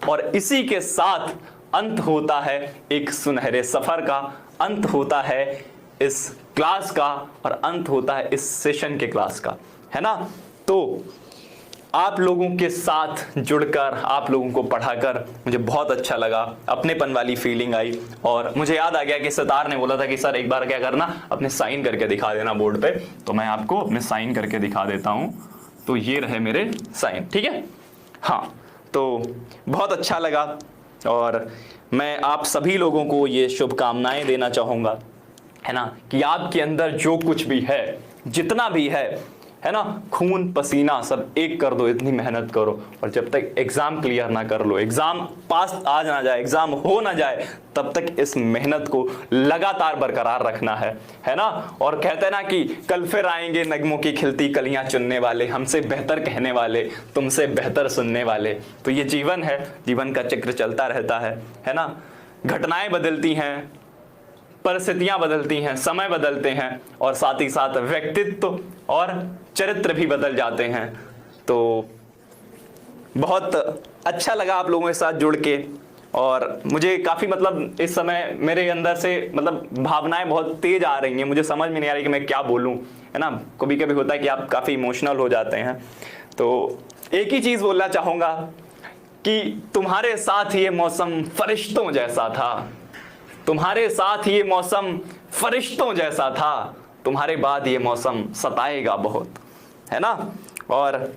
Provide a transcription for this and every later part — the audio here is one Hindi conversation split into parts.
और इसी के साथ अंत होता है एक सुनहरे सफर का, अंत होता है इस क्लास का और अंत होता है इस सेशन के क्लास का, है ना। तो आप लोगों के साथ जुड़कर, आप लोगों को पढ़ाकर मुझे बहुत अच्छा लगा, अपनेपन वाली फीलिंग आई। और मुझे याद आ गया कि सितार ने बोला था कि सर एक बार क्या करना, अपने साइन करके दिखा देना बोर्ड पे। तो मैं आपको अपने साइन करके दिखा देता हूं। तो ये रहे मेरे साइन, ठीक है। हाँ, तो बहुत अच्छा लगा और मैं आप सभी लोगों को ये शुभकामनाएं देना चाहूँगा, है ना, कि आपके अंदर जो कुछ भी है, जितना भी है ना, खून पसीना सब एक कर दो, इतनी मेहनत करो। और जब तक एग्जाम क्लियर ना कर लो, एग्जाम पास आ ना जाए, एग्जाम हो ना जाए, तब तक इस मेहनत को लगातार बरकरार रखना है ना। और कहते हैं ना कि कल फिर आएंगे नगमों की खिलती कलियां चुनने वाले, हमसे बेहतर कहने वाले, तुमसे बेहतर सुनने वाले। तो ये जीवन है, जीवन का चक्र चलता रहता है ना। घटनाएं बदलती हैं, परिस्थितियां बदलती हैं, समय बदलते हैं और साथ ही साथ व्यक्तित्व और चरित्र भी बदल जाते हैं। तो बहुत अच्छा लगा आप लोगों के साथ जुड़ के और मुझे काफ़ी मतलब इस समय मेरे अंदर से मतलब भावनाएं बहुत तेज आ रही हैं, मुझे समझ में नहीं आ रही कि मैं क्या बोलूं, है ना। कभी कभी होता है कि आप काफ़ी इमोशनल हो जाते हैं। तो एक ही चीज़ बोलना चाहूँगा कि तुम्हारे साथ ये मौसम फरिश्तों जैसा था, तुम्हारे साथ ये मौसम फरिश्तों जैसा था, तुम्हारे बाद ये मौसम सताएगा बहुत, है ना। और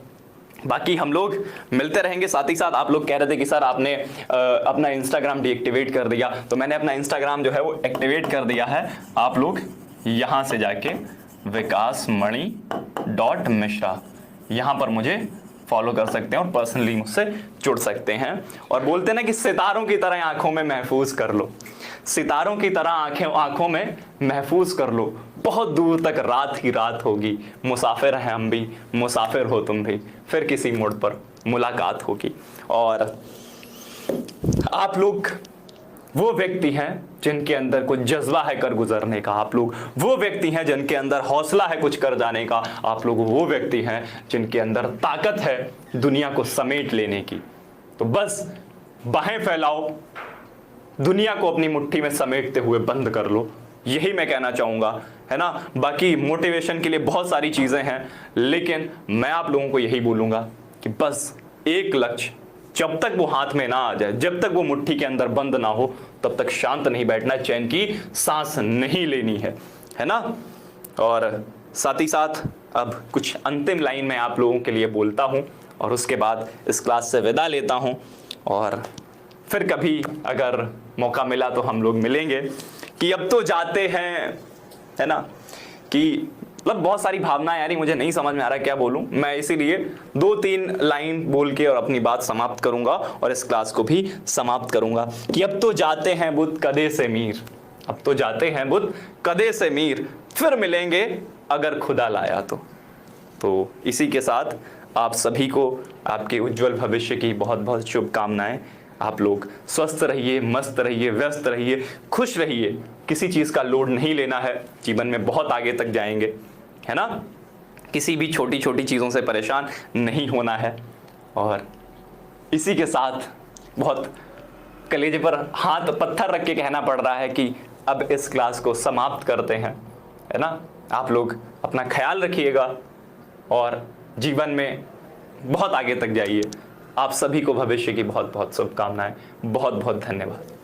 बाकी हम लोग मिलते रहेंगे। साथ ही साथ आप लोग कह रहे थे कि सर आपने अपना इंस्टाग्राम डीएक्टिवेट कर दिया, तो मैंने अपना इंस्टाग्राम जो है वो एक्टिवेट कर दिया है। आप लोग यहाँ से जाके vikasmani.mishra यहाँ पर मुझे फॉलो कर सकते हैं और पर्सनली मुझसे जुड़ सकते हैं। और बोलते हैं ना कि सितारों की तरह आंखों में महफूज कर लो, सितारों की तरह आंखों में महफूज कर लो, बहुत दूर तक रात ही रात होगी, मुसाफिर हैं हम भी, मुसाफिर हो तुम भी, फिर किसी मोड़ पर मुलाकात होगी। और आप लोग वो व्यक्ति हैं जिनके अंदर कुछ जज्बा है कर गुजरने का, आप लोग वो व्यक्ति हैं जिनके अंदर हौसला है कुछ कर जाने का, आप लोग वो व्यक्ति हैं जिनके अंदर ताकत है दुनिया को समेट लेने की। तो बस बाहें फैलाओ, दुनिया को अपनी मुट्ठी में समेटते हुए बंद कर लो, यही मैं कहना चाहूँगा, है ना। बाकी मोटिवेशन के लिए बहुत सारी चीज़ें हैं, लेकिन मैं आप लोगों को यही बोलूँगा कि बस एक लक्ष्य, जब तक वो हाथ में ना आ जाए, जब तक वो मुट्ठी के अंदर बंद ना हो, तब तक शांत नहीं बैठना, चैन की सांस नहीं लेनी है ना। और साथ ही साथ अब कुछ अंतिम लाइन मैं आप लोगों के लिए बोलता हूँ और उसके बाद इस क्लास से विदा लेता हूँ। और फिर कभी अगर मौका मिला तो हम लोग मिलेंगे। कि अब तो जाते हैं, है ना, कि मतलब बहुत सारी भावनाएं यारी, मुझे नहीं समझ में आ रहा क्या बोलूं मैं, इसीलिए 2-3 लाइन बोल के और अपनी बात समाप्त करूंगा और इस क्लास को भी समाप्त करूंगा। कि अब तो जाते हैं बुत कदे से मीर, अब तो जाते हैं बुत कदे से मीर, फिर मिलेंगे अगर खुदा लाया तो इसी के साथ आप सभी को आपके उज्जवल भविष्य की बहुत बहुत शुभकामनाएं। आप लोग स्वस्थ रहिए, मस्त रहिए, व्यस्त रहिए, खुश रहिए, किसी चीज़ का लोड नहीं लेना है, जीवन में बहुत आगे तक जाएंगे, है ना। किसी भी छोटी छोटी चीज़ों से परेशान नहीं होना है। और इसी के साथ बहुत कलेजे पर हाथ पत्थर रख के कहना पड़ रहा है कि अब इस क्लास को समाप्त करते हैं, है ना। आप लोग अपना ख्याल रखिएगा और जीवन में बहुत आगे तक जाइए। आप सभी को भविष्य की बहुत बहुत शुभकामनाएं। बहुत बहुत धन्यवाद।